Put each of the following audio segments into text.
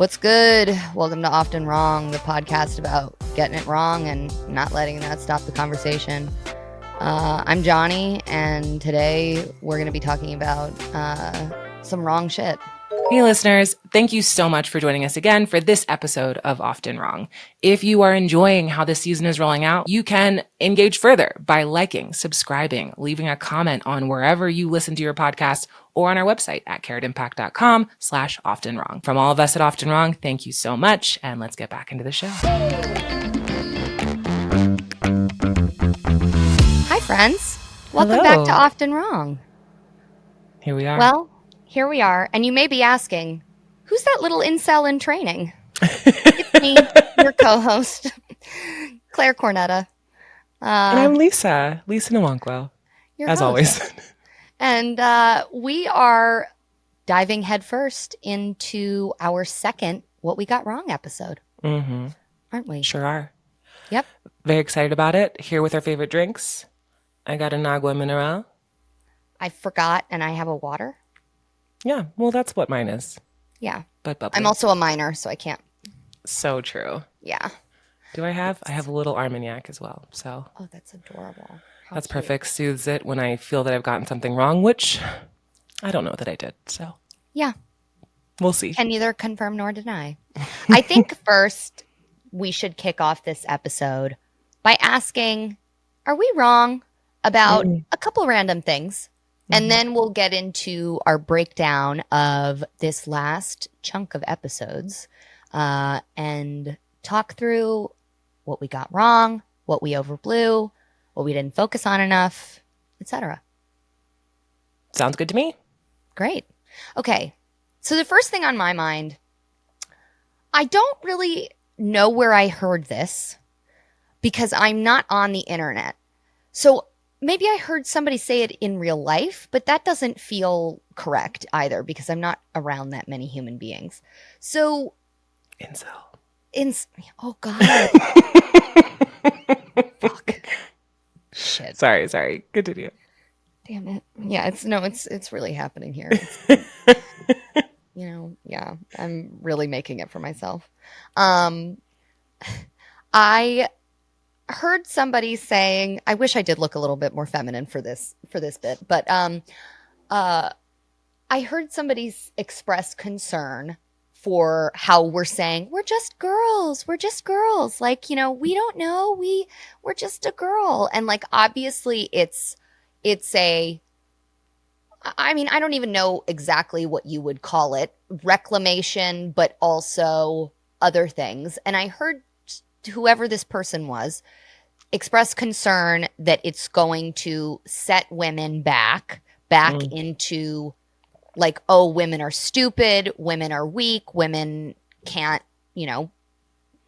What's good? Welcome to Often Wrong, the podcast about getting it wrong and not letting that stop the conversation. I'm Johnny, and today we're going to be talking about some wrong shit. Hey listeners, thank you so much for joining us again for this episode of Often Wrong. If you are enjoying how this season is rolling out, you can engage further by liking, subscribing, leaving a comment on wherever you listen to your podcast or on our website at carrotimpact.com/oftenwrong. From all of us at Often Wrong, thank you so much, and let's get back into the show. Hi friends, welcome Hello. back to Often Wrong. Here we are. Well, here we are, and you may be asking, who's that little incel in training? It's me, your co-host, Claire Cornetta. And I'm Lisa Nwankwo, as always. And we are diving headfirst into our second What We Got Wrong episode, aren't we? Sure are. Yep. Very excited about it. Here with our favorite drinks. I got an agua mineral. I forgot, and I have a water. Yeah, well, that's what mine is. Yeah. But bubbly. I'm also a minor, so I can't. So true. Yeah. Do I have? I have a little Armagnac as well. So Oh, that's adorable. How that's cute. perfect. Soothes it when I feel that I've gotten something wrong, which I don't know that I did. So Yeah. we'll see. Can neither confirm nor deny. I think first we should kick off this episode by asking, are we wrong about a couple random things? And then we'll get into our breakdown of this last chunk of episodes and talk through what we got wrong, what we overblew, what we didn't focus on enough, etc. Sounds good to me. Great. Okay. So the first thing on my mind, I don't really know where I heard this because I'm not on the internet. So maybe I heard somebody say it in real life, but that doesn't feel correct either because I'm not around that many human beings. So, Incel. oh God. Fuck. Shit. Sorry. Continue. Damn it. Yeah, it's really happening here. Yeah, I'm really making it for myself. I heard somebody saying, I wish I did look a little bit more feminine for this bit, but I heard somebody express concern for how we're saying we're just girls, like, we don't know, we're just a girl, and like obviously it's a, I mean, I don't even know exactly what you would call it, reclamation, but also other things. And I heard whoever this person was express concern that it's going to set women back into like, oh, women are stupid, women are weak, women can't,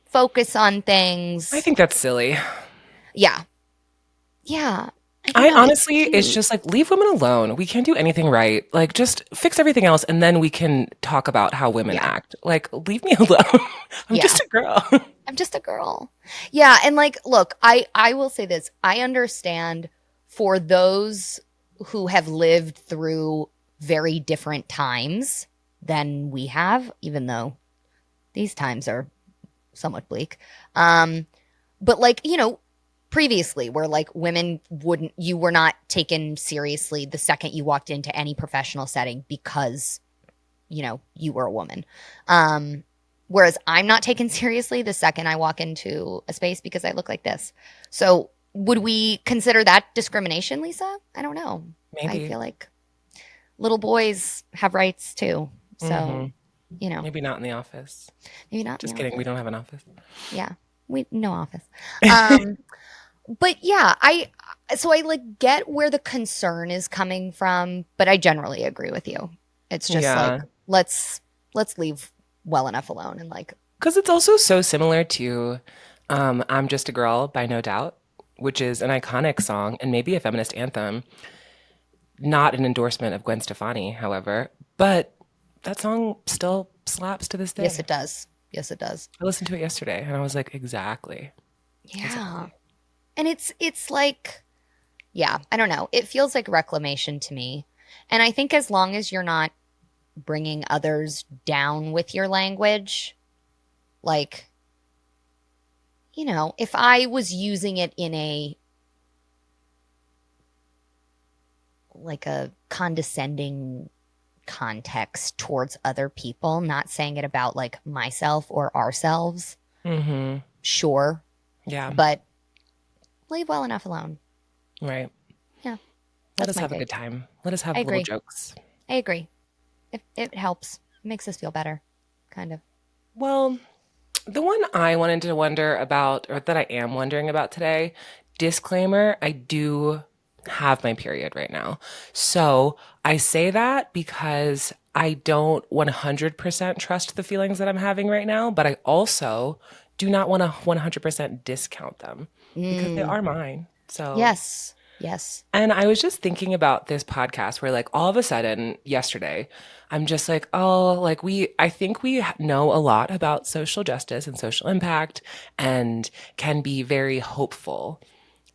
focus on things. I think that's silly. Yeah. I honestly, it's just like, leave women alone. We can't do anything right. Like, just fix everything else, and then we can talk about how women act. Like, leave me alone. I'm just a girl. I'm just a girl. Yeah, and like, look, I will say this. I understand for those who have lived through very different times than we have, even though these times are somewhat bleak. But like, previously where like women you were not taken seriously the second you walked into any professional setting because you were a woman, whereas I'm not taken seriously the second I walk into a space because I look like this. So would we consider that discrimination, Lisa? I don't know. Maybe. I feel like little boys have rights too, so maybe not in the office. Maybe not. Just kidding. We don't have an office. Yeah, no office. But yeah, I like get where the concern is coming from, but I generally agree with you. It's just like, let's leave well enough alone, and like, because it's also so similar to I'm Just a Girl by No Doubt, which is an iconic song and maybe a feminist anthem. Not an endorsement of Gwen Stefani, however, but that song still slaps to this day. Yes, it does. I listened to it yesterday and I was like, exactly. Yeah. Exactly. And it's like, yeah, I don't know. It feels like reclamation to me. And I think as long as you're not bringing others down with your language. Like, if I was using it in a condescending context towards other people, not saying it about like myself or ourselves, Mm-hmm. sure, Yeah. but leave well enough alone. Right. Yeah, Let that's us my have a take. good time. Let us have I little agree. jokes. I agree. It helps. It makes us feel better, kind of. Well, the one I wanted to wonder about, or that I am wondering about today, disclaimer, I do have my period right now. So I say that because I don't 100% trust the feelings that I'm having right now, but I also do not want to 100% discount them because they Mm, are mine. So yes. Yes. and I was just thinking about this podcast where, like, all of a sudden yesterday, I'm just like, oh, like, I think we know a lot about social justice and social impact and can be very hopeful.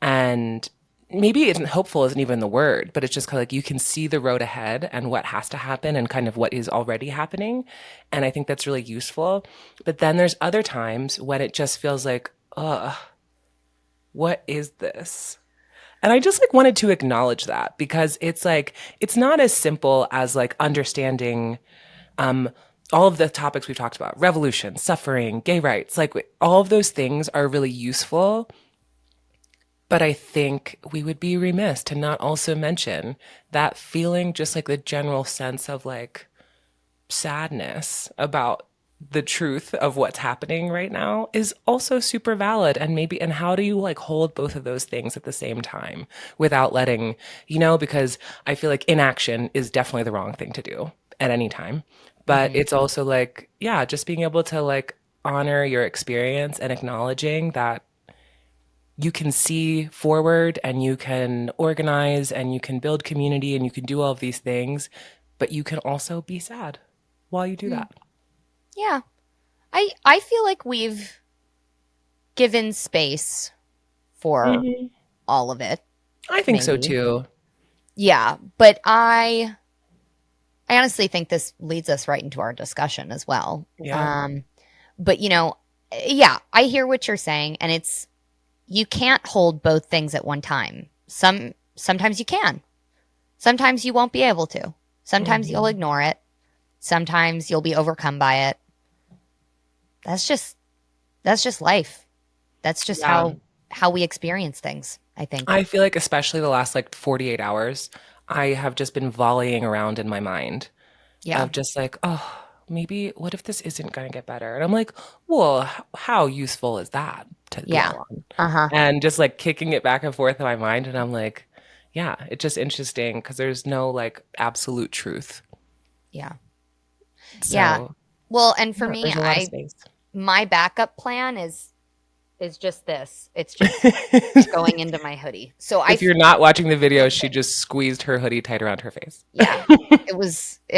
And maybe it's hopeful isn't even the word, but it's just kind of like you can see the road ahead and what has to happen and kind of what is already happening. And I think that's really useful. But then there's other times when it just feels like, ugh, what is this? And I just like wanted to acknowledge that because it's like it's not as simple as like understanding um all of the topics we've talked about, revolution, suffering, gay rights, like all of those things are really useful, but I think we would be remiss to not also mention that feeling, just like the general sense of like sadness about the truth of what's happening right now is also super valid. And maybe, and how do you like hold both of those things at the same time without letting, because I feel like inaction is definitely the wrong thing to do at any time. But Hmm. it's also like, yeah, just being able to like honor your experience and acknowledging that you can see forward and you can organize and you can build community and you can do all of these things, but you can also be sad while you do that. Yeah. I feel like we've given space for Mhm. all of it, I think so maybe. too. Yeah, but I honestly think this leads us right into our discussion as well. Yeah. But yeah, I hear what you're saying, and it's you can't hold both things at one time. Sometimes you can. Sometimes you won't be able to. Sometimes you'll Hmm. ignore it. Sometimes you'll be overcome by it. That's just that's just life. That's just Yeah. how we experience things, I think. I feel like, especially the last like 48 hours, I have just been volleying around in my mind Yeah. of just like, oh, maybe what if this isn't going to get better? And I'm like, well, how useful is that to Yeah. dwell on? Uh-huh. And just like kicking it back and forth in my mind. And I'm like, yeah, it's just interesting because there's no like absolute truth. Yeah. Yeah. So, Well, and for yeah, me, there's a lot of I space. my backup plan is just this. It's just going into my hoodie. So If you're not watching the video, she just squeezed her hoodie tight around her face. yeah, it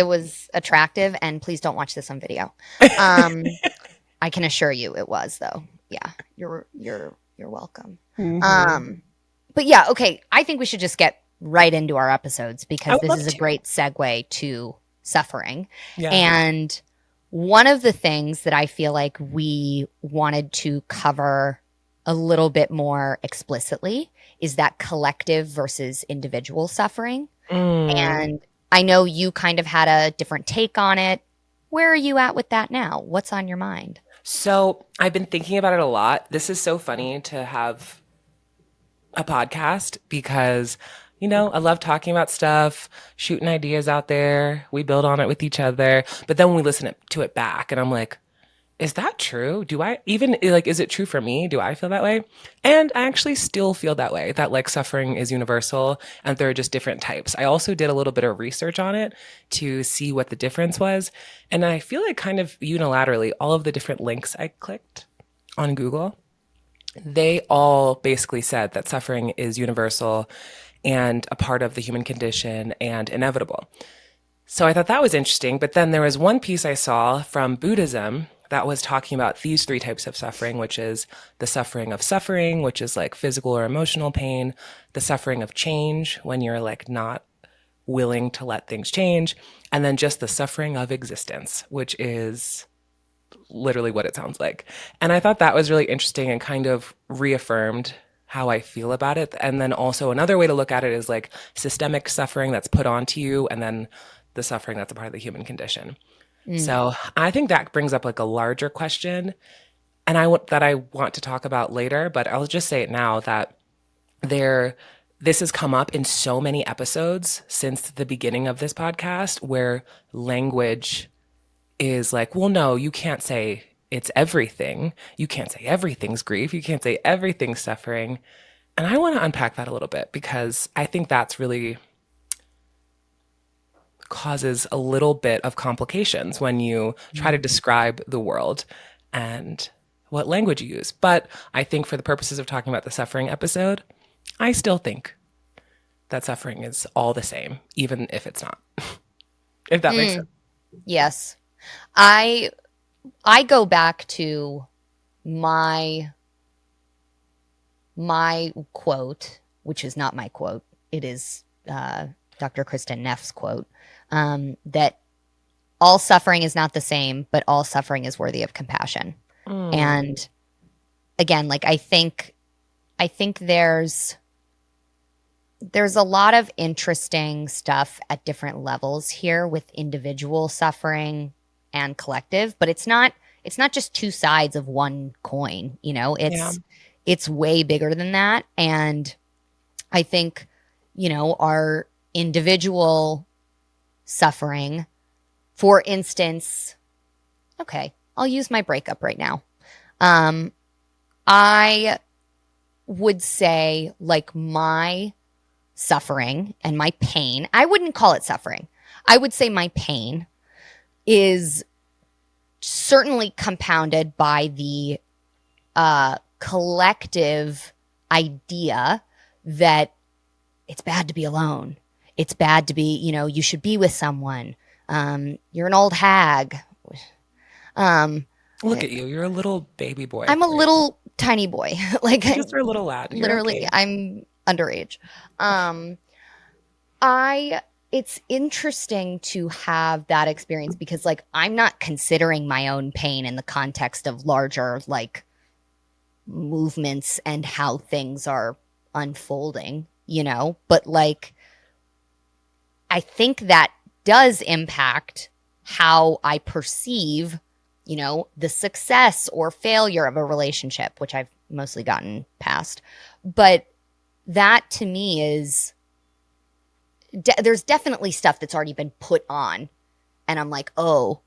was attractive, and please don't watch this on video. Um I can assure you it was though. Yeah. You're welcome. Hmm. Um but yeah, okay, I think we should just get right into our episodes I because would this love is a to. great segue to suffering. Yeah. And one of the things that I feel like we wanted to cover a little bit more explicitly is that collective versus individual suffering. Mm. And I know you kind of had a different take on it. Where are you at with that now? What's on your mind? So I've been thinking about it a lot. This is so funny to have a podcast because, I love talking about stuff, shooting ideas out there. We build on it with each other. But then when we listen to it back, and I'm like, is that true? Do I even like, is it true for me? Do I feel that way? And I actually still feel that way, that like suffering is universal and there are just different types. I also did a little bit of research on it to see what the difference was. And I feel like kind of unilaterally, all of the different links I clicked on Google, they all basically said that suffering is universal and a part of the human condition and inevitable. So I thought that was interesting. But then there was one piece I saw from Buddhism that was talking about these three types of suffering, which is the suffering of suffering, which is like physical or emotional pain, the suffering of change when you're like not willing to let things change, and then just the suffering of existence, which is literally what it sounds like. And I thought that was really interesting and kind of reaffirmed how I feel about it. And then also another way to look at it is like systemic suffering that's put onto you, and then the suffering that's a part of the human condition. Mm. So I think that brings up like a larger question, and that I want to talk about later. But I'll just say it now that there this has come up in so many episodes since the beginning of this podcast, where language is like, well, no, you can't say it's everything. You can't say everything's grief. You can't say everything's suffering. And I want to unpack that a little bit, because I think that's really causes a little bit of complications when you try to describe the world and what language you use. But I think for the purposes of talking about the suffering episode, I still think that suffering is all the same, even if it's not. If that makes sense. Yes. I go back to my quote, which is not my quote. It is Dr. Kristen Neff's quote, that all suffering is not the same, but all suffering is worthy of compassion. And again, like I think there's a lot of interesting stuff at different levels here with individual suffering and collective, but it's not just two sides of one coin, you know. It's way bigger than that. And I think, you know, our individual suffering, for instance, okay, I'll use my breakup right now. I would say like my suffering and my pain, I wouldn't call it suffering. I would say my pain is certainly compounded by the collective idea that it's bad to be alone. It's bad to be, you know, you should be with someone. You're an old hag. Look at you. You're a little baby boy. I'm a little tiny boy. Like You just are a little lad. You're literally, okay. I'm underage. It's interesting to have that experience because like I'm not considering my own pain in the context of larger like movements and how things are unfolding, you know, but like I think that does impact how I perceive, you know, the success or failure of a relationship, which I've mostly gotten past. But that to me is there's definitely stuff that's already been put on. And I'm like, oh,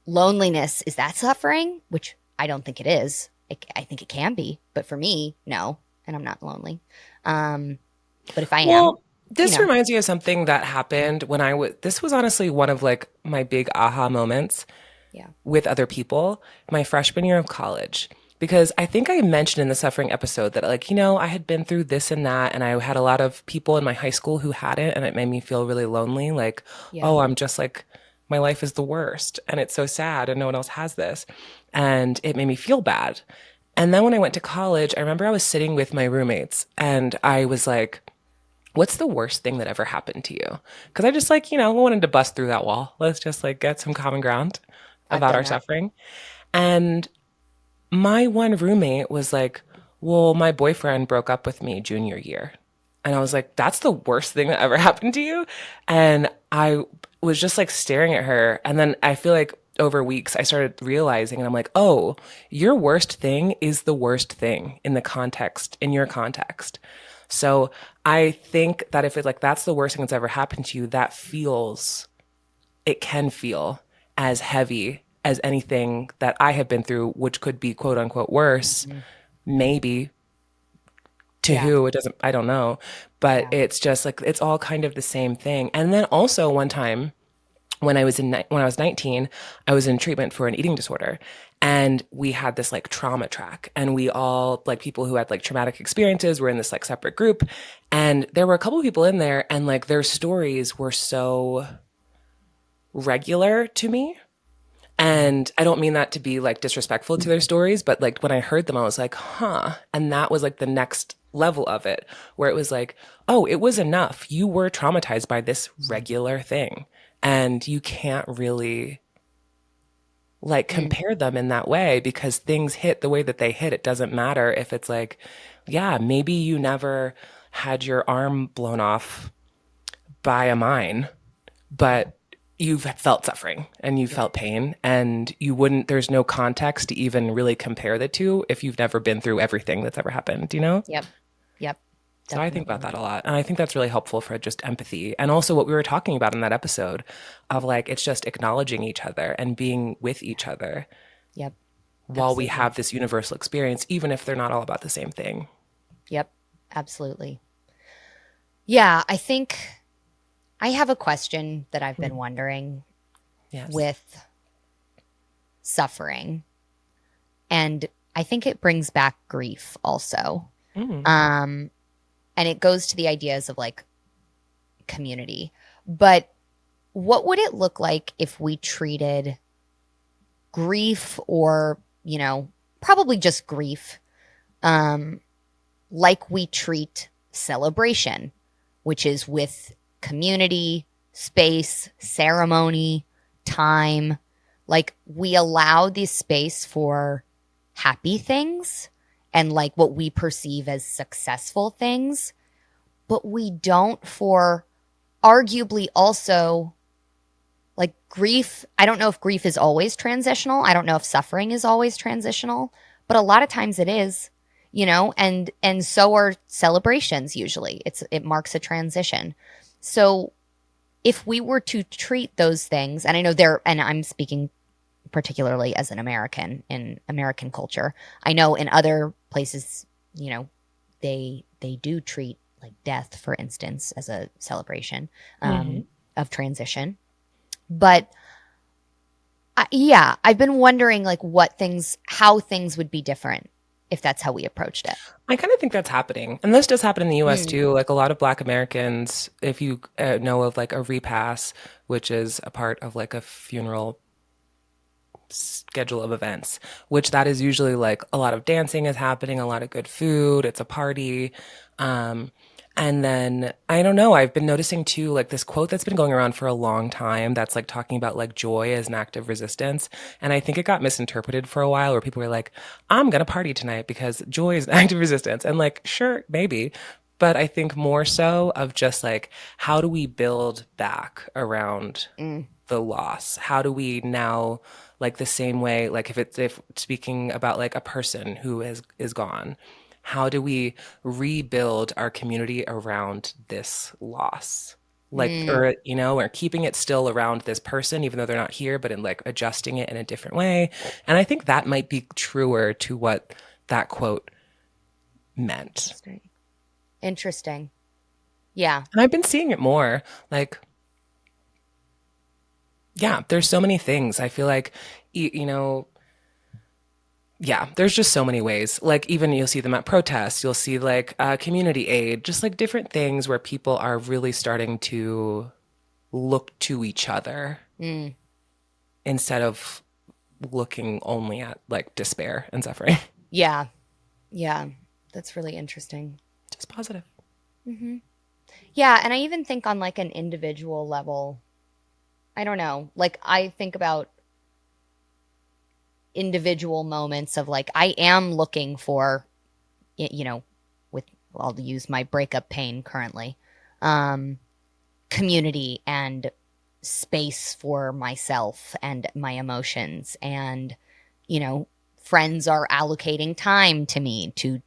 loneliness, is that suffering? Which I don't think it is. I think it can be. But for me, no. And I'm not lonely. But if I am, this you know. reminds me of something that happened when this was honestly one of like my big aha moments Yeah. with other people my freshman year of college. Because I think I mentioned in the suffering episode that, like, you know, I had been through this and that, and I had a lot of people in my high school who had it, and it made me feel really lonely. Like, Yeah. oh, I'm just like, my life is the worst, and it's so sad, and no one else has this. And it made me feel bad. And then when I went to college, I remember I was sitting with my roommates, and I was like, what's the worst thing that ever happened to you? Because I just like, you know, wanted to bust through that wall. Let's just like get some common ground I've about done our that. suffering. And my one roommate was like, well, my boyfriend broke up with me junior year. And I was like, that's the worst thing that ever happened to you? And I was just like staring at her. And then I feel like over weeks, I started realizing, and I'm like, oh, your worst thing is the worst thing in the context, in your context. So I think that if it's like, that's the worst thing that's ever happened to you, it can feel as heavy as anything that I have been through, which could be quote unquote worse, Mhm. maybe to Yeah. who it doesn't, I don't know. But Yeah. it's just like, it's all kind of the same thing. And then also one time when I was 19, I was in treatment for an eating disorder. And we had this like trauma track, and we all like people who had like traumatic experiences were in this like separate group. And there were a couple of people in there, and like their stories were so regular to me. And I don't mean that to be like disrespectful to their stories, but like when I heard them, I was like, huh. And that was like the next level of it where it was like, oh, it was enough. You were traumatized by this regular thing. And you can't really like Mm, compare them in that way because things hit the way that they hit. It doesn't matter if it's like, yeah, maybe you never had your arm blown off by a mine, but you've felt suffering and you felt pain and you wouldn't, there's no context to even really compare the two if you've never been through everything that's ever happened, you know? yep. Yep. So I think about Definitely. that a lot. And I think that's really helpful for just empathy. And also what we were talking about in that episode of like, it's just acknowledging each other and being with each other Yep. while we Absolutely. have this universal experience, even if they're not all about the same thing. Yep. Absolutely. Yeah, I think I have a question that I've been Mm. wondering Yes. with suffering. And I think it brings back grief also. Mm. Um, and it goes to the ideas of like community. But what would it look like if we treated grief or, probably just grief, um, like we treat celebration, which is with community, space, ceremony, time. Like we allow this space for happy things and like what we perceive as successful things, but we don't for arguably also like grief. I don't know if grief is always transitional. I don't know if suffering is always transitional, but a lot of times it is, and so are celebrations usually. It marks a transition. So if we were to treat those things, and I know there, and I'm speaking particularly as an American in American culture. I know in other places, they do treat like death, for instance, as a celebration Hmm. of transition. But yeah, I've been wondering like how things would be different if that's how we approached it. I kind of think that's happening. And this does happen in the US Mm, too. Like a lot of Black Americans, if you know of like a repass, which is a part of like a funeral schedule of events, which that is usually like a lot of dancing is happening, a lot of good food, it's a party. Um, and then I don't know, I've been noticing too, like this quote that's been going around for a long time that's like talking about like joy as an act of resistance. And I think it got misinterpreted for a while where people were like, I'm gonna party tonight because joy is an act of resistance. And like, sure, maybe. But I think more so of just like, how do we build back around mm, the loss? How do we now, like the same way, like if speaking about like a person who is gone, how do we rebuild our community around this loss? Like, mm, or or keeping it still around this person, even though they're not here, but in like adjusting it in a different way. And I think that might be truer to what that quote meant. interesting. Interesting. Yeah. And I've been seeing it more. Like, yeah, there's so many things. I feel like, yeah, there's just so many ways. Like even you'll see them at protests, you'll see like community aid, just like different things where people are really starting to look to each other Mm, instead of looking only at like despair and suffering. yeah. Yeah. That's really interesting. Just positive. Hmm. Yeah, and I even think on like an individual level, I don't know. Like I think about individual moments of like I am looking for you know, with I'll use my breakup pain currently. Um community and space for myself and my emotions and friends are allocating time to me to,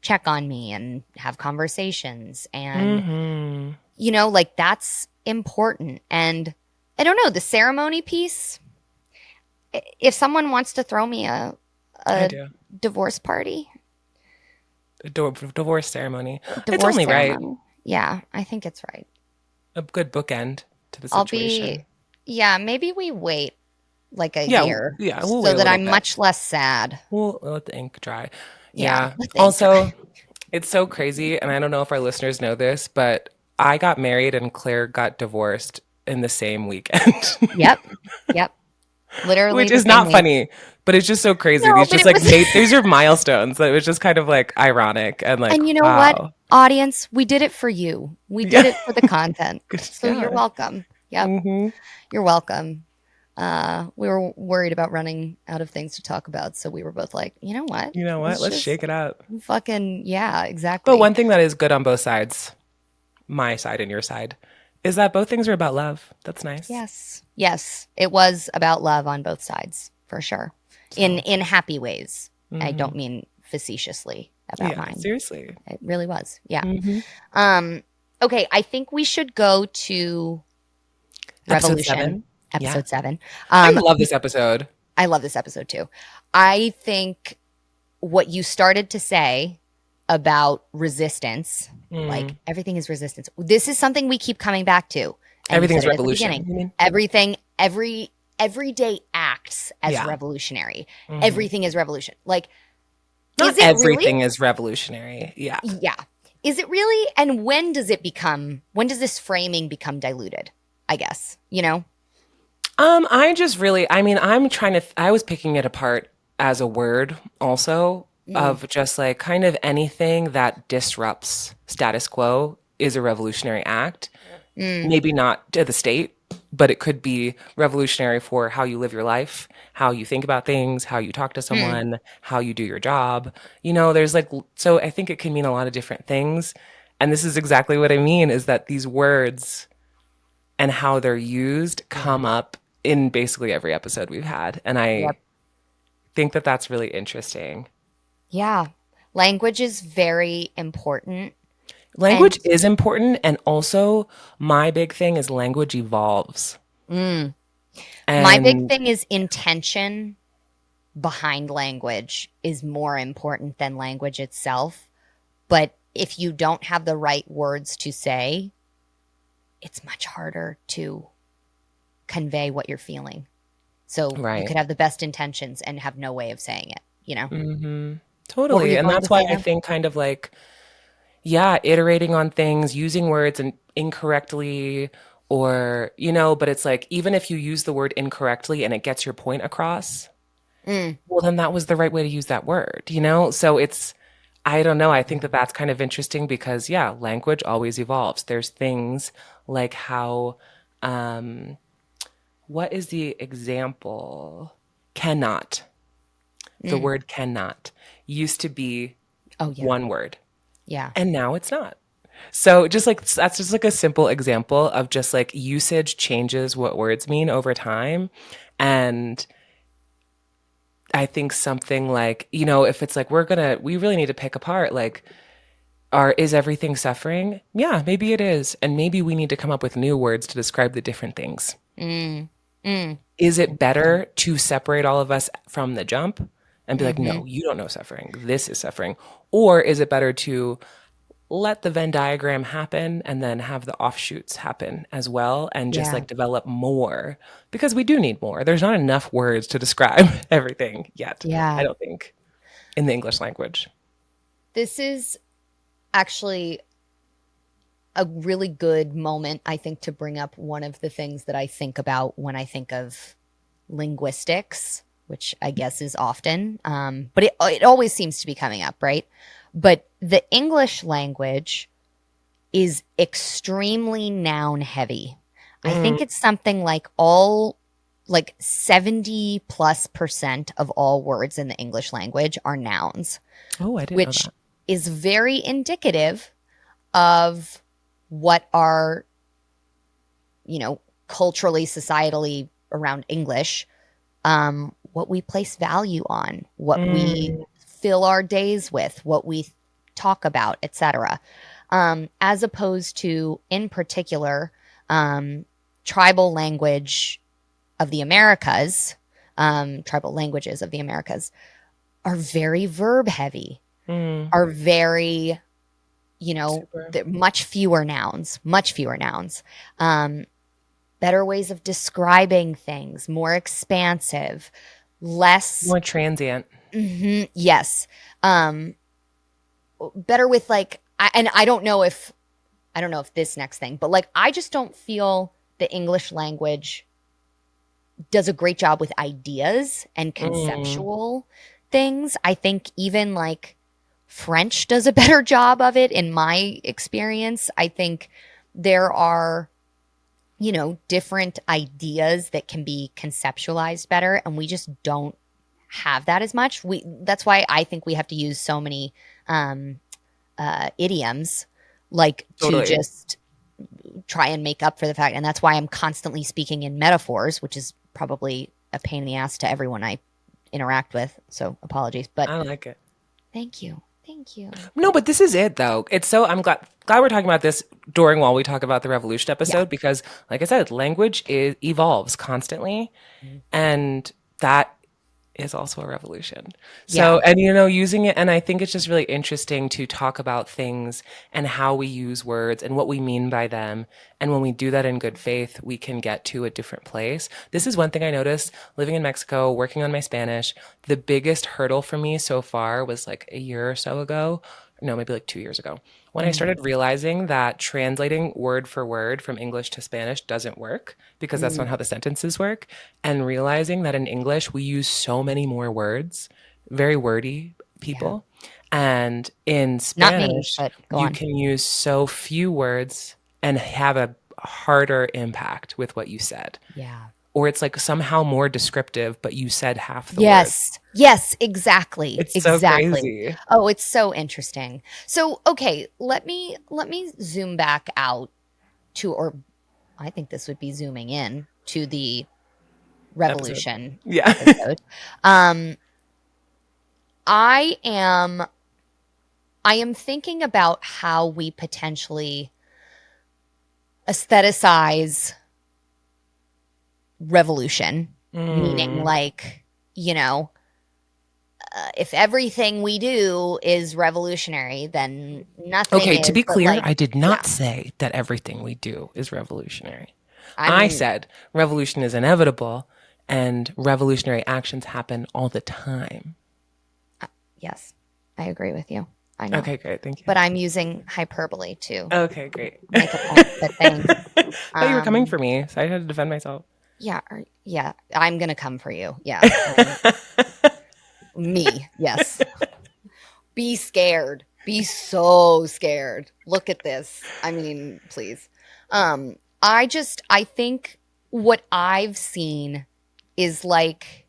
check on me and have conversations and Mm-hmm. like that's important. And I don't know, the ceremony piece, if someone wants to throw me I a do. divorce party, Divorce ceremony. It's divorce only right. ceremony, yeah, I think it's right. A good bookend to the I'll be, situation. yeah, maybe we wait like a Yeah, year yeah, we'll so wait a that little I'm bit. much less sad. We'll let the ink dry. Yeah, Yeah. let the ink dry. Also, it's so crazy, and I don't know if our listeners know this, but I got married and Claire got divorced in the same weekend. Yep. Yep. Literally Which the is same not week. funny, but it's just so crazy. No, These but just it like was. these are milestones that it was just kind of like ironic and like, And you know what, wow. audience? We did it for you. We did Yeah. it for the content. So you're Yeah. welcome. Yep, Hmm. you're welcome. We were worried about running out of things to talk about, so we were both like, you know what? You know what? Let's Let's just shake it up. fucking yeah, But exactly. one thing that is good on both sides, my side and your side, is that both things are about love. That's nice. Yes. Yes, it was about love on both sides, for sure. So, In happy ways. I hmm don't mean facetiously about yeah, mine. seriously. It really was. Yeah. Hmm. Um okay, I think we should go to Episode Revolution, 7. Yeah. episode 7. I Um love this episode. I love this episode too. I think what you started to say about resistance, like Mm. everything is resistance. This is something we keep coming back to. And you said Everything's it at the revolution. beginning. You mean? Everything, every day acts as Yeah. revolutionary. Hmm. Everything is revolution. Like, Not is it really? everything is revolutionary. Yeah. Yeah. Is it really? And when does this framing become diluted? I guess, you know? I just really, I mean, I was picking it apart as a word also Mm, of just like kind of anything that disrupts status quo is a revolutionary act. mm, Maybe not to the state, but it could be revolutionary for how you live your life, how you think about things, how you talk to mm, someone, how you do your job. There's like, so I think it can mean a lot of different things. And this is exactly what I mean is that these words and how they're used come up in basically every episode we've had. And yep. I think that that's really interesting. Yeah. Language is very important. And Language is important. And also, my big thing is language evolves. mm, my big And thing is intention behind language is more important than language itself. But if you don't have the right words to say, it's much harder to convey what you're feeling. So you right. could have the best intentions and have no way of saying it, you know? Hmm. What were Totally. you And going to that's why say I now? think kind of like, yeah, iterating on things, using words and incorrectly, or, but it's like, even if you use the word incorrectly and it gets your point across, Mm, well, then that was the right way to use that word? So I don't know. I think that that's kind of interesting because, yeah, language always evolves. There's things like how, um, what is the example? Cannot. The mm. word cannot used to be Oh, yeah. one word, Yeah. and now it's not. So just like that's just like a simple example of just like usage changes what words mean over time. And I think something like, if it's like we really need to pick apart like is everything suffering? Yeah, maybe it is. And maybe we need to come up with new words to describe the different things. Mm, mm. Is it Interesting. better to separate all of us from the jump and be like, Hmm. no, you don't know suffering. This is suffering. Or is it better to let the Venn diagram happen and then have the offshoots happen as well and just Yeah. like develop more because we do need more. There's not enough words to describe everything yet, I Yeah. don't think, in the English language. This is actually a really good moment, I think, to bring up one of the things that I think about when I think of linguistics, which I guess is often, but it always seems to be coming up, right? But the English language is extremely noun heavy. I Mm. think it's something like 70 plus percent of all words in the English language are nouns, Oh, I didn't know which that. is very indicative of what our, culturally, societally around English, what we place value on, what we Mm. fill our days with, what we talk about, etc. As opposed to, in particular, tribal language of the Americas, tribal languages of the Americas are very verb heavy, Mm. are very, Super. much fewer nouns, much fewer nouns. Better ways of describing things, more expansive, less, More transient. yes. Um, Better with like, and I don't know if this next thing, but like, I just don't feel the English language does a great job with ideas and Mm. conceptual things. I think even like French does a better job of it in my experience. I think there are, different ideas that can be conceptualized better, and we just don't have that as much. That's why I think we have to use so many um, idioms, like to Totally. just try and make up for the fact. And that's why I'm constantly speaking in metaphors, which is probably a pain in the ass to everyone I interact with. So apologies, but I like it. thank you. Thank you. No, but this is it though. It's so I'm glad we're talking about this during while we talk about the revolution Yeah. episode because like I said, language evolves constantly Mhm. and that is also a revolution. Yeah. So, and using it, and I think it's just really interesting to talk about things and how we use words and what we mean by them. And when we do that in good faith, we can get to a different place. This is one thing I noticed living in Mexico, working on my Spanish. The biggest hurdle for me so far was like a year or so ago. No, maybe like 2 years ago, when I Mm, started realizing that translating word for word from English to Spanish doesn't work because that's not mm, how the sentences work. And realizing that in English, we use so many more words, very wordy yeah. people. And in Not me, Spanish, but go you on. can use so few words and have a harder impact with what you said. Yeah. Or it's like somehow more descriptive, but you said half the word. Yes. Yes, exactly. It's so Exactly. crazy. Oh, it's so interesting. So, okay, let me zoom back out to, or I think this would be zooming in to the Episode. revolution Yeah. episode. Um, I am I am thinking about how we potentially aestheticize revolution, meaning Mm. like, you know, if everything we do is revolutionary, then nothing Okay, to is. be But clear, like, I did yeah, not say that everything we do is revolutionary. I I mean, said revolution is inevitable and revolutionary actions happen all the time. yes, I agree with you. I know, Okay, great. Thank you. but I'm using hyperbole to Okay, great. make a point. But thanks. Thought you were coming Um, for me, so I had to defend myself. yeah, yeah, I'm gonna come for you. Yeah, me. Yes, be scared. Be so scared. Look at this. I mean, please. I think what I've seen is like,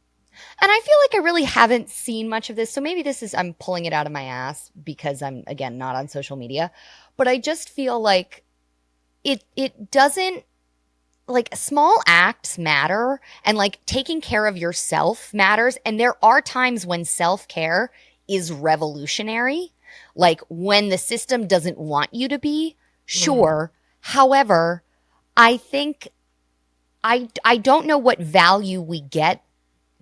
and I feel like I really haven't seen much of this. So maybe this is, I'm pulling it out of my ass because I'm, again, not on social media. But I just feel like it doesn't, like, small acts matter, and like taking care of yourself matters. And there are times when self care is revolutionary, like when the system doesn't want you to be, Mm. sure. However, I think I don't know what value we get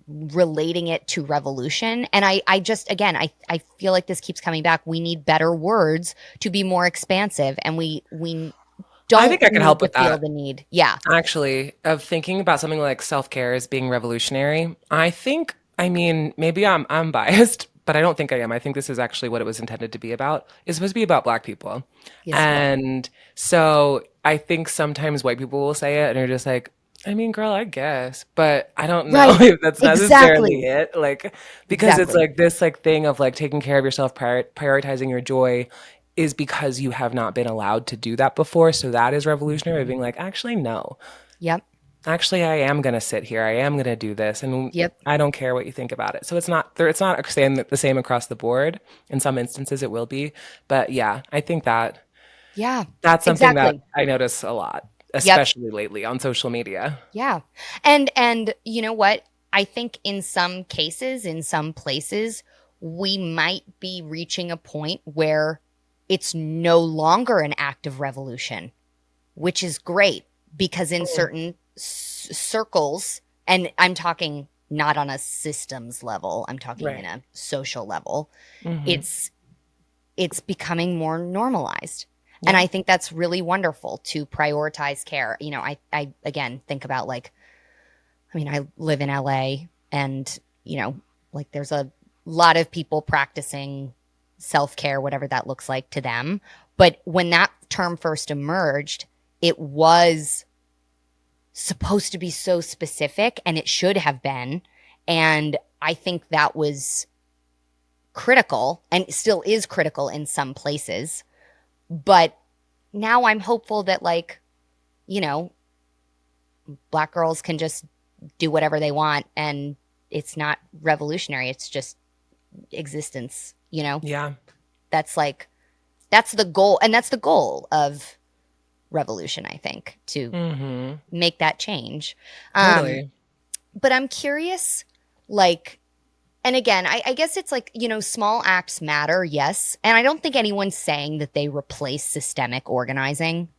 relating it to revolution. And I just, again, I feel like this keeps coming back. We need better words to be more expansive, and we I don't think I can need help to with feel that. the need. Yeah. Actually, of thinking about something like self-care as being revolutionary. I think, I mean, maybe I'm biased, but I don't think I am. I think this is actually what it was intended to be about. It's supposed to be about black people. Yes. Right. And so I think sometimes white people will say it and you're just like, I mean, girl, I guess, but I don't know Right. if that's necessarily Exactly. it. Like, because it's Exactly. like this like thing of like taking care of yourself, prioritizing your joy is because you have not been allowed to do that before. So that is revolutionary, being like, actually, no. Yep. Actually, I am going to sit here. I am going to do this. And Yep. I don't care what you think about it. So it's not there. It's not the same across the board. In some instances, it will be. But yeah, I think Yeah. that's something that Exactly. I notice a lot, Yep. especially lately on social media. Yeah. And you know what? I think in some cases, in some places, we might be reaching a point where it's no longer an act of revolution, which is great because in Mm. certain circles, and I'm talking not on a systems level, I'm talking in Right. a social level, Hmm. it's it's becoming more normalized. And Yeah. I think that's really wonderful to prioritize care. I again think about, like, I mean, I live in LA, and, like, there's a lot of people practicing self care, whatever that looks like to them. But when that term first emerged, it was supposed to be so specific, and it should have been. And I think that was critical and still is critical in some places. But now I'm hopeful that, like, you know, Black girls can just do whatever they want, and it's not revolutionary. It's just existence, you know? Yeah. That's like, that's the goal. And that's the goal of revolution, I think, to Mm-hmm. make that change. Totally. But I'm curious, like, and again, I guess it's like, you know, small acts matter, yes. And I don't think anyone's saying that they replace systemic organizing,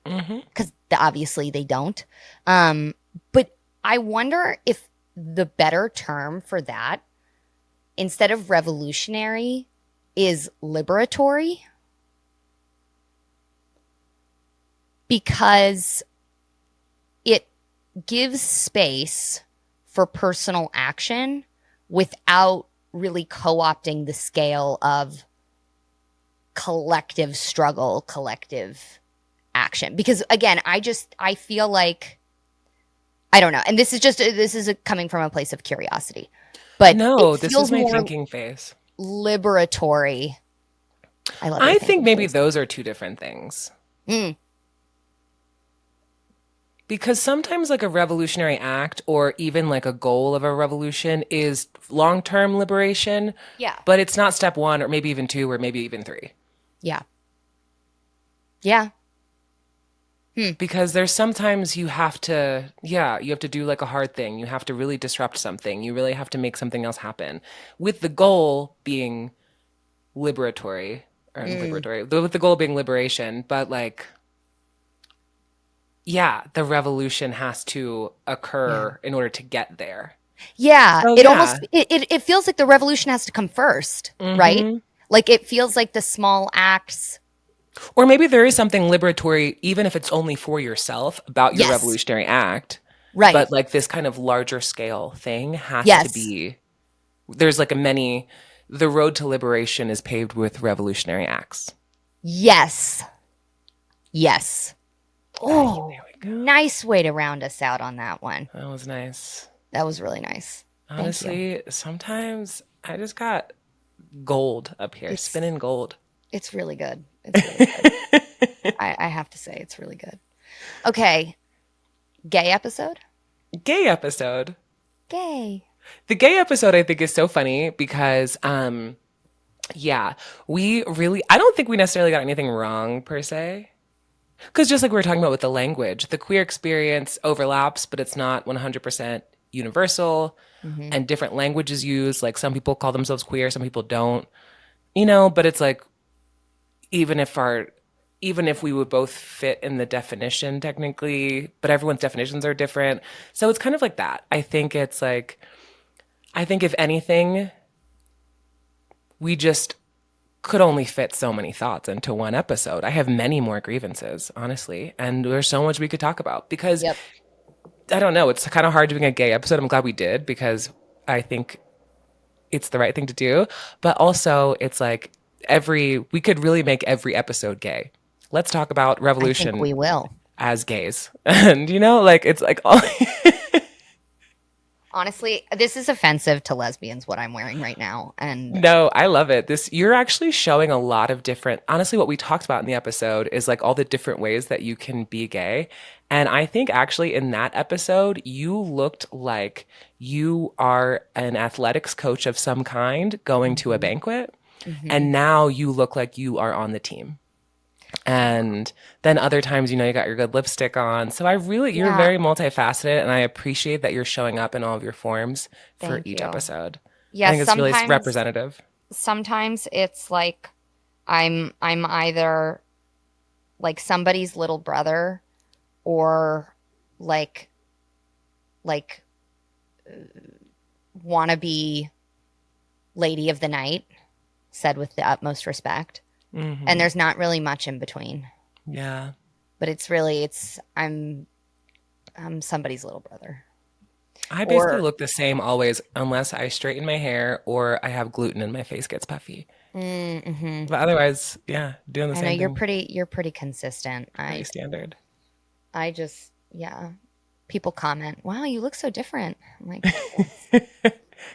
Mm-hmm. because obviously they don't. But I wonder if the better term for that, instead of revolutionary, is liberatory, because it gives space for personal action without really co-opting the scale of collective struggle, collective action. Because again, I feel like, I don't know. And this is coming from a place of curiosity, but No, it this is feels my more thinking phase. liberatory. I love your I think thinking maybe face. those are two different things. Mm, Because sometimes, like a revolutionary act or even like a goal of a revolution is long term liberation, yeah. but it's not step one or maybe even two or maybe even three. Yeah. Yeah. Because there's sometimes you have to, yeah, you have to do like a hard thing. You have to really disrupt something. You really have to make something else happen with the goal being liberatory or Mm, liberatory, with the goal being liberation. But like, yeah, the revolution has to yeah. occur in order to get there. Yeah, So it yeah. almost it feels like the revolution has to come first, right? Hmm. Like it feels like the small acts. Or maybe there is something liberatory, even if it's only for yourself, about your Yes, revolutionary act. right. But like this kind of larger scale thing has to Yes. be, there's like a many, the road to liberation is paved with revolutionary acts. Yes. Yes. Ay, Oh, there we go. nice way to round us out on that one. That was nice. That was really nice. Thank you. Honestly, sometimes I just got gold up here, It's spinning gold. it's really good. It's really good. I have to say it's really good. Okay, gay episode? Gay episode. Gay. The gay episode I think is so funny because yeah, we really I don't think we necessarily got anything wrong per se. Because just like we were talking about with the language, the queer experience overlaps, but it's not 100% universal Hmm. and different languages used. Like some people call themselves queer, some people don't, you know, but it's like even if our even if we would both fit in the definition technically, but everyone's definitions are different. So it's kind of like that. I think it's like I think if anything, we just could only fit so many thoughts into one episode. I have many more grievances, honestly, and there's so much we could talk about because Yep. I don't know, it's kind of hard doing a gay episode. I'm glad we did because I think it's the right thing to do, but also it's like every we could really make every episode gay. Let's talk about I think revolution we will. as gays. And you know, like it's like all Honestly, this is offensive to lesbians, what I'm wearing right now. And No, I love it. This you're actually showing a lot of different honestly what we talked about in the episode is like all the different ways that you can be gay. And I think actually in that episode you looked like you are an athletics coach of some kind going to a hmm banquet hmm and now you look like you are on the team. And then other times, you know, you got your good lipstick on. So I really, you're yeah, very multifaceted, and I appreciate that you're showing up in all of your forms for thank each you. episode. I Yeah, think it's really sometimes representative. sometimes it's like I'm either like somebody's little brother, or like like wannabe lady of the night, said with the utmost respect. And Hmm. there's not really much in between. Yeah. But it's really it's I'm somebody's little brother. I basically Or look the same always, unless I straighten my hair or I have gluten and my face gets puffy. mm-hmm. But otherwise, yeah, doing the I know same thing. you're pretty consistent. Pretty standard. I just, yeah. people comment, "Wow, you look so different." I'm like,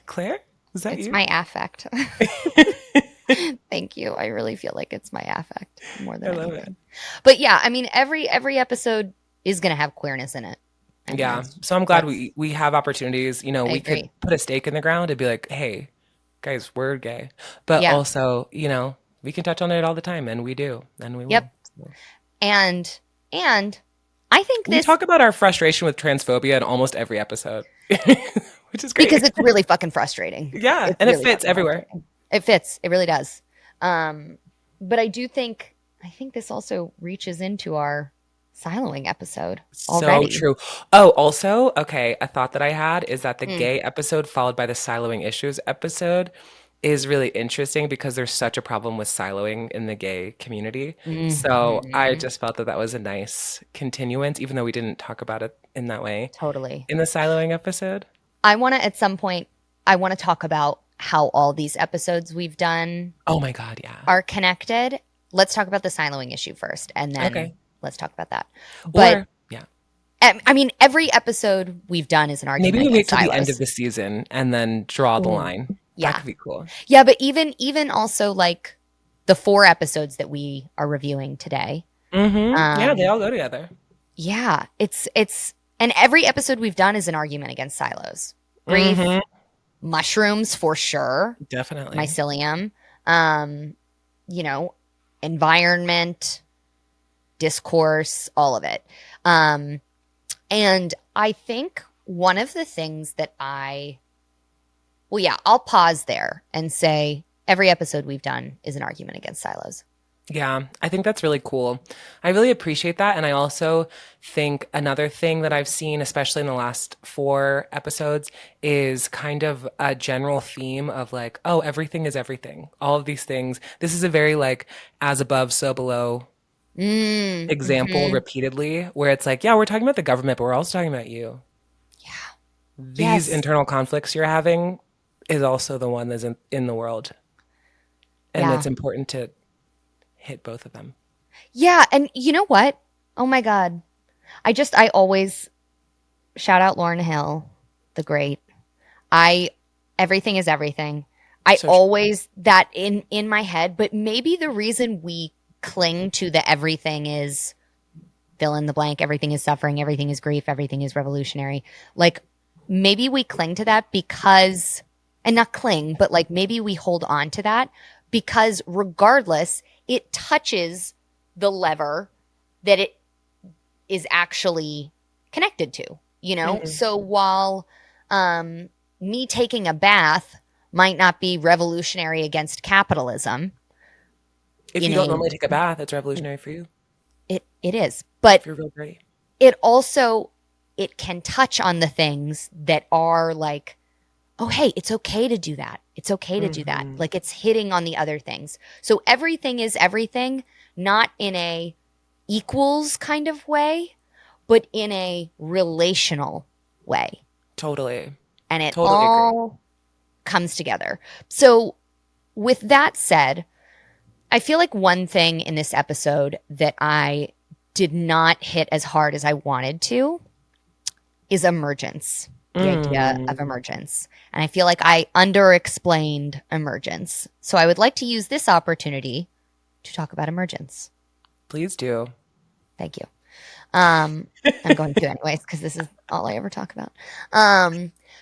Claire, is that it's you? my affect. Thank you. I really feel like it's my affect more I than love it. anything. But yeah, I mean, every episode is gonna have queerness in it. I mean, Yeah. So I'm glad that's we have opportunities. You know, I we could agree. put a stake in the ground and be like, hey, guys, we're gay. But Yeah. also, you know, we can touch on it all the time, and we do, and we Yep. will. So. And and I think We this talk about our frustration with transphobia in almost every episode, which is because great. it's really fucking frustrating. Yeah, It's and it really fits fucking everywhere. frustrating. It fits. It really does. Um, but I think this also reaches into our siloing episode So already. true. Oh, also, okay, a thought that I had is that the Mm. gay episode followed by the siloing issues episode is really interesting because there's such a problem with siloing in the gay community. So I Mhm. just felt that that was a nice continuance, even though we didn't talk about it in that way Totally. in the siloing episode. I want to at some point I want to talk about how all these episodes we've done Oh my God, yeah. are connected. Let's talk about the siloing issue first and then Okay. let's talk about that. But Or, yeah, I mean, every episode we've done is an maybe argument we wait against till the end of silos. the season and then draw the Ooh. line. That Yeah. could be cool. Yeah, but even also like the 4 episodes that we are reviewing today. Yeah, they Um, all go together. yeah, it's and every episode we've done is an argument against silos. Grief, hmm mushrooms for sure, Definitely. mycelium, um, you know, environment, discourse, all of it. Um, and I think one of the things that well, yeah, I'll pause there and say every episode we've done is an argument against silos. Yeah, I think that's really cool. I really appreciate that. And I also think another thing that I've seen, especially in the last 4 episodes, is kind of a general theme of like, oh, everything is everything. All of these things. This is a very like as above, so below example Hmm. repeatedly, where it's like, yeah, we're talking about the government, but we're also talking about you. Yeah. These Yes. internal conflicts you're having is also the one that's in the world. And Yeah. it's important to hit both of them. Yeah. And you know what? Oh my God. I always shout out Lauren Hill, the great. I, everything is everything. I So true. always, that in my head, but maybe the reason we cling to the everything is fill in the blank, everything is suffering, everything is grief, everything is revolutionary. Like maybe we cling to that because, and not cling, but like maybe we hold on to that because regardless, it touches the lever that it is actually connected to, you know? Mhm. So while um, me taking a bath might not be revolutionary against capitalism If in you don't a, normally take a bath, it's revolutionary for you it is, but if you're real dirty. it also it can touch on the things that are like, oh hey, it's okay to do that, it's okay to do that, hmm like it's hitting on the other things. So everything is everything, not in a equals kind of way, but in a relational way, Totally. and it Totally agree. all comes together. So with that said, I feel like one thing in this episode that I did not hit as hard as I wanted to is emergence, the idea of Mm, emergence. And I feel like I underexplained emergence. So I would like to use this opportunity to talk about emergence. please do. Thank you. Um, I'm going to anyways because this is all I ever talk about.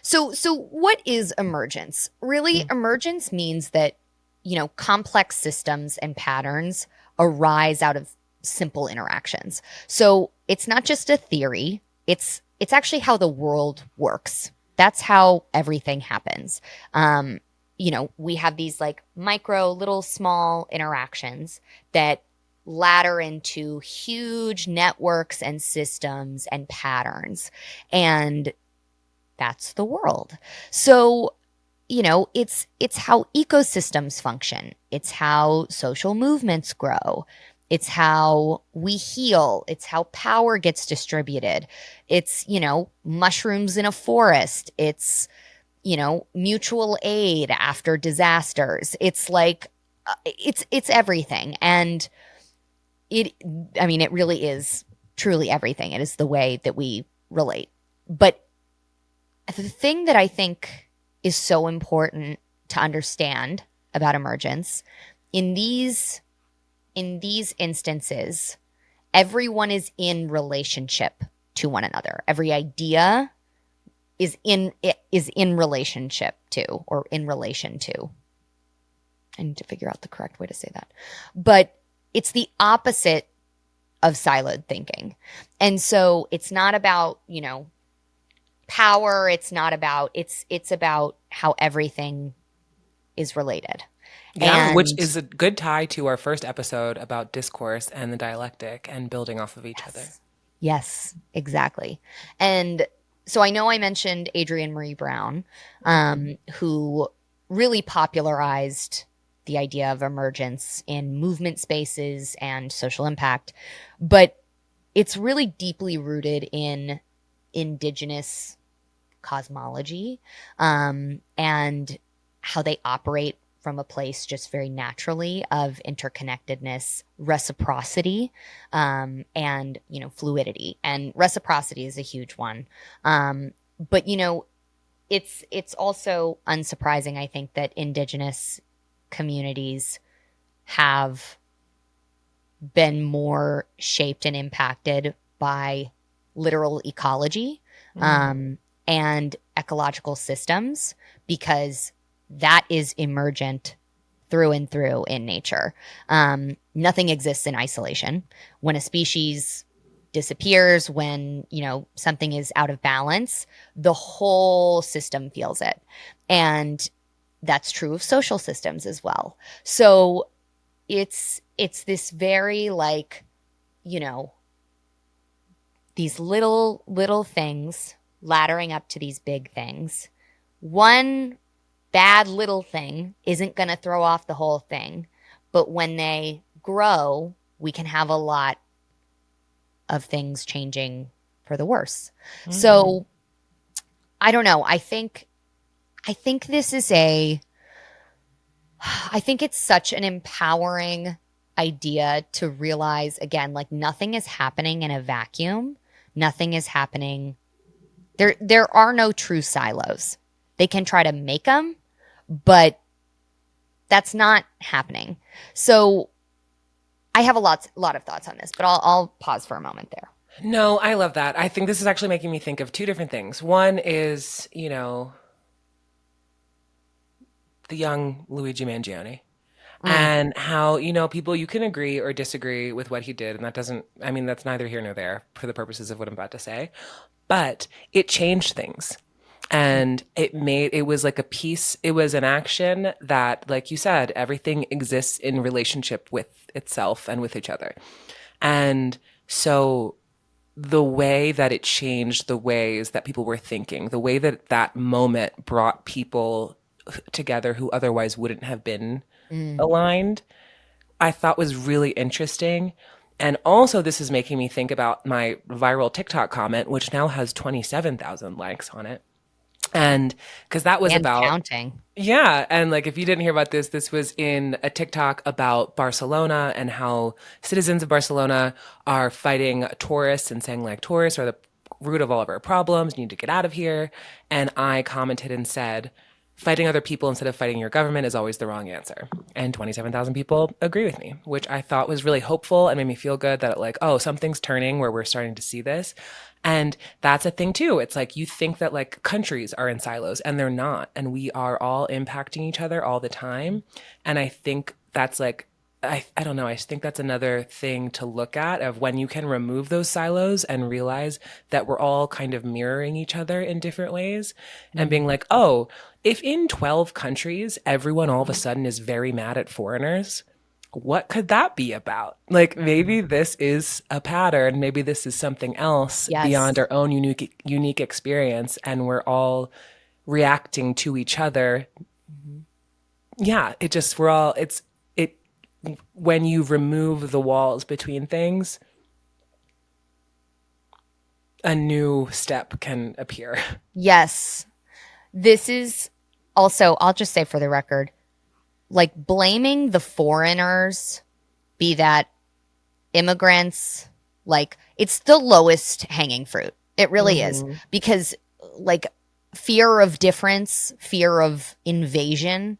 So what is emergence? Really, Mm, emergence means that complex systems and patterns arise out of simple interactions. So it's not just a theory. It's actually how the world works. That's how everything happens. We have these like micro, little, small interactions that ladder into huge networks and systems and patterns. And that's the world. So, it's how ecosystems function. It's how social movements grow. It's how we heal. It's how power gets distributed. It's, mushrooms in a forest. It's, mutual aid after disasters. It's like it's everything. And it I mean it really is truly everything. It is the way that we relate. But the thing that I think is so important to understand about emergence in these instances, everyone is in relationship to one another. Every idea is in relationship to, or in relation to. I need to figure out the correct way to say that. But it's the opposite of siloed thinking. And so it's not about, power. It's not about, it's about how everything is related. Yeah, And which is a good tie to our first episode about discourse and the dialectic and building off of each other. yes, exactly. And so I know I mentioned Adrienne Marie Brown, who really popularized the idea of emergence in movement spaces and social impact, but it's really deeply rooted in indigenous cosmology, and how they operate from a place just very naturally of interconnectedness, reciprocity, and fluidity. And reciprocity is a huge one. But it's also unsurprising, I think, that indigenous communities have been more shaped and impacted by literal ecology, and ecological systems, because that is emergent through and through in nature. Nothing exists in isolation. When a species disappears, when something is out of balance, the whole system feels it. And that's true of social systems as well. So it's this very, like, these little things laddering up to these big things. One bad little thing isn't going to throw off the whole thing, but when they grow, we can have a lot of things changing for the worse. So I don't know. I think this is I think it's such an empowering idea to realize, again, like, nothing is happening in a vacuum. Nothing is happening. There are no true silos. They can try to make them, but that's not happening. So I have a lot of thoughts on this, but I'll pause for a moment there. No, I love that. I think this is actually making me think of two different things. One is, the young Luigi Mangione. And how, people, you can agree or disagree with what he did. And that's neither here nor there for the purposes of what I'm about to say. But it changed things. And it was like a piece, it was an action that, like you said, everything exists in relationship with itself and with each other. And so the way that it changed the ways that people were thinking, the way that that moment brought people together who otherwise wouldn't have been aligned, I thought was really interesting. And also, this is making me think about my viral TikTok comment, which now has 27,000 likes on it. And because that was And about, counting. yeah. And like, if you didn't hear about this, this was in a TikTok about Barcelona and how citizens of Barcelona are fighting tourists and saying, like, tourists are the root of all of our problems. You need to get out of here. And I commented and said, fighting other people instead of fighting your government is always the wrong answer. And 27,000 people agree with me, which I thought was really hopeful and made me feel good that, like, oh, something's turning where we're starting to see this. And that's a thing too. It's like, you think that, like, countries are in silos, and they're not. And we are all impacting each other all the time. And I think that's like, I don't know. I think that's another thing to look at, of when you can remove those silos and realize that we're all kind of mirroring each other in different ways, and being like, oh, if in 12 countries everyone all of a sudden is very mad at foreigners, what could that be about? Like, maybe this is a pattern. Maybe this is something else beyond Yes. our own unique experience, and we're all reacting to each other. Yeah, it just, we're all, it, when you remove the walls between things, a new step can appear. Yes. This is also, I'll just say for the record, like, blaming the foreigners, be that immigrants, like, it's the lowest hanging fruit. It really is. Hmm. Because, like, fear of difference, fear of invasion,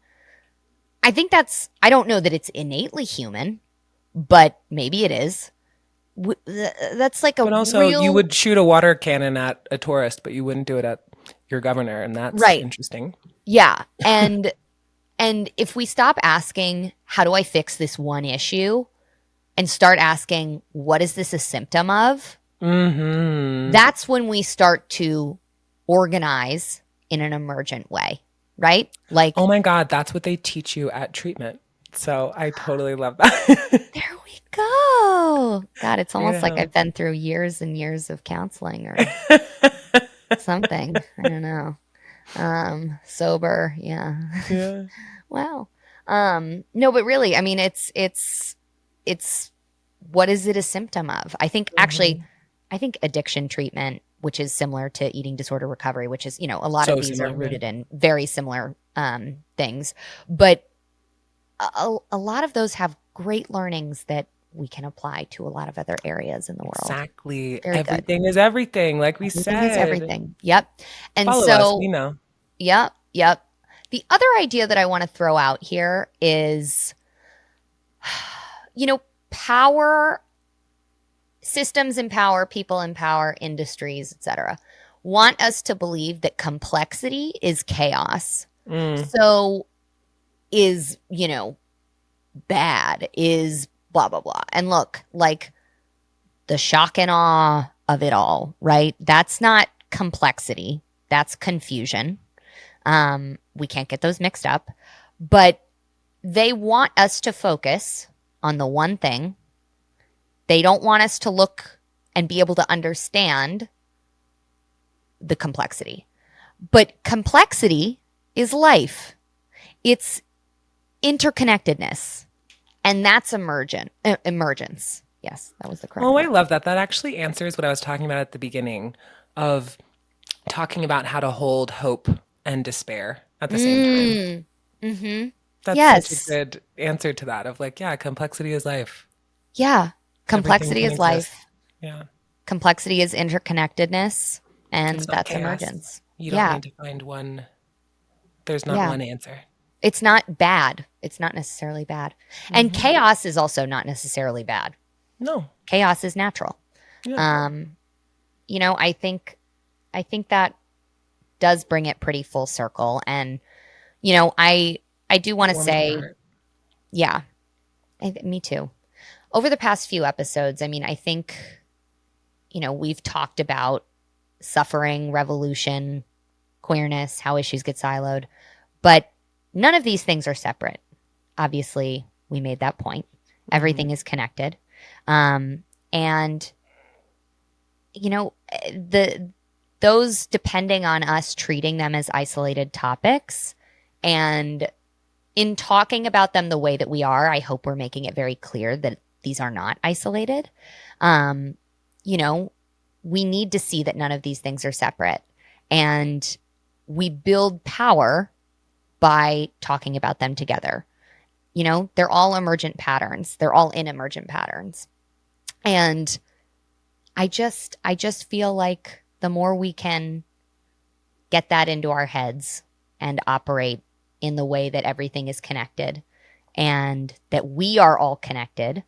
I don't know that it's innately human, but maybe it is. That's like a But also, you real, would shoot a water cannon at a tourist, but you wouldn't do it at your governor, and that's right. interesting. Yeah. And if we stop asking, how do I fix this one issue? And start asking, what is this a symptom of? Hmm. That's when we start to organize in an emergent way, right? Oh Like, my God, that's what they teach you at treatment. So I totally love that. there we go. God, it's almost like Yeah. I've been through years and years of counseling or something. I don't know. Sober, yeah. Yeah. Wow. No, but really, I mean, it's what is it a symptom of? I think actually, Hmm. I think addiction treatment, which is similar to eating disorder recovery, which is, a lot of So these are similar. Yeah. rooted in very similar things, but a lot of those have great learnings that we can apply to a lot of other areas in the world. Exactly. Very good. Everything is everything, like we Everything is said. everything. Yep. And Follow us, we so, know. yep, yep. The other idea that I want to throw out here is, power systems empower, people empower, industries, etc. Want us to believe that complexity is chaos. Mm. So is, bad, is blah, blah, blah. And look, like the shock and awe of it all, right? That's not complexity, that's confusion. We can't get those mixed up. But they want us to focus on the one thing. They don't want us to look and be able to understand the complexity. But complexity is life. It's interconnectedness. And that's emergence. Yes, that was the correct Oh, I word. love that. That actually answers what I was talking about at the beginning of talking about how to hold hope and despair at the same time. Mm. Mm-hmm. That's such a Yes. good answer to that of like, yeah, complexity is life. Yeah. Everything Complexity can is exist. life. Yeah. Complexity is interconnectedness. It's And not that's chaos. emergence. You don't Yeah. need to find one. There's not Yeah. one answer. It's not bad. It's not necessarily bad. And Hmm. chaos is also not necessarily bad. No. Chaos is natural. Yeah. Um, I think that does bring it pretty full circle. And, I do want to Warms my say, heart. yeah, me too. Over the past few episodes, I mean, I think, we've talked about suffering, revolution, queerness, how issues get siloed, but none of these things are separate. Obviously, we made that point. Hmm. Everything is connected. And the those depending on us treating them as isolated topics and in talking about them the way that we are, I hope we're making it very clear that these are not isolated. Um, you know, we need to see that none of these things are separate. And we build power by talking about them together. They're all emergent patterns. They're all in emergent patterns. And I just feel like the more we can get that into our heads and operate in the way that everything is connected and that we are all connected,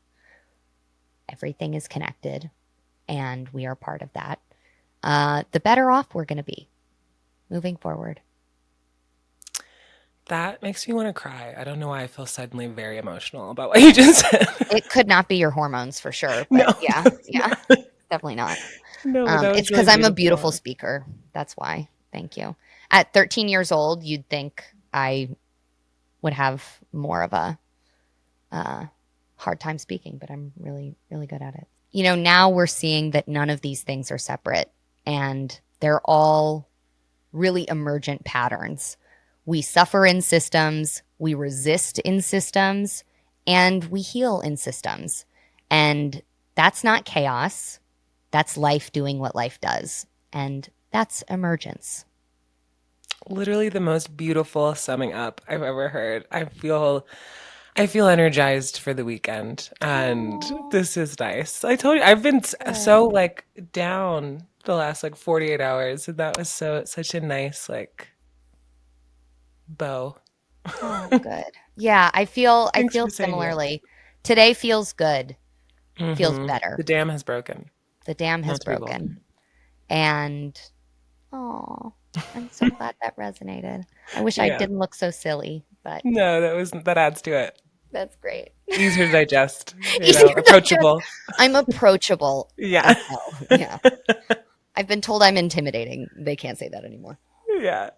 everything is connected and we are part of that, the better off we're going to be moving forward. That makes me want to cry. I don't know why I feel suddenly very emotional about what you just said. It could not be your hormones for sure, No, but yeah, no, yeah, no. definitely not. No, that It's was really because I'm a beautiful beautiful. speaker. That's why. Thank you. At 13 years old, you'd think I would have more of a uh, hard time speaking, but I'm really, really good at it. Now we're seeing that none of these things are separate and they're all really emergent patterns. We suffer in systems, we resist in systems, and we heal in systems. And that's not chaos. That's life doing what life does. And that's emergence. Literally the most beautiful summing up I've ever heard. I feel energized for the weekend and Oh, this is nice. I told you I've been so good. like down the last like 48 hours. And that was such a nice like bow. Oh, good. Yeah, I Thanks feel for saying yes. similarly. Today feels good. Feels The better. dam has broken. The dam has Most people. broken. And oh, I'm so glad that resonated. I wish I Yeah. didn't look so silly, but No, that adds to it. that's great. Easier to digest, Easier to digest. approachable. I'm approachable Yeah. as hell. Yeah. I've been told I'm intimidating. They can't say that anymore. Yeah.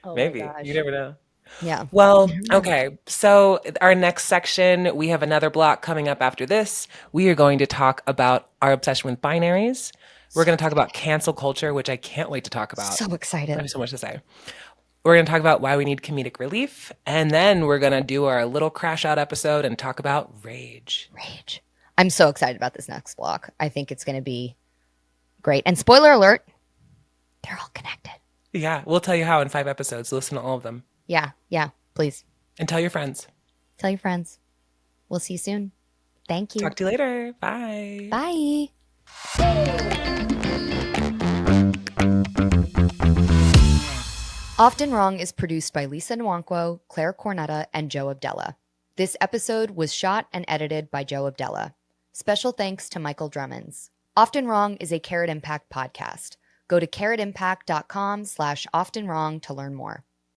Oh my Maybe. You gosh. never know. Yeah. Well, Never know. okay. So, our next section, we have another block coming up after this. We are going to talk about our obsession with binaries. We're So going to talk about excited. cancel culture, which I can't wait to talk about. So I excited. have so much to say. We're going to talk about why we need comedic relief. And then we're going to do our little crash out episode and talk about rage. Rage. I'm so excited about this next block. I think it's going to be great. And spoiler alert, they're all connected. Yeah, we'll tell you how in 5 episodes. Listen to all of them. Yeah. Yeah. Please And tell your friends. tell your friends. We'll see you soon. Thank you. Talk to you later. Bye. Bye. Often Wrong is produced by Lisa Nwankwo, Claire Cornetta, and Joe Abdella. This episode was shot and edited by Joe Abdella. Special thanks to Michael Drummonds. Often Wrong is a Carrot Impact podcast. Go to carrotimpact.com/oftenwrong to learn more.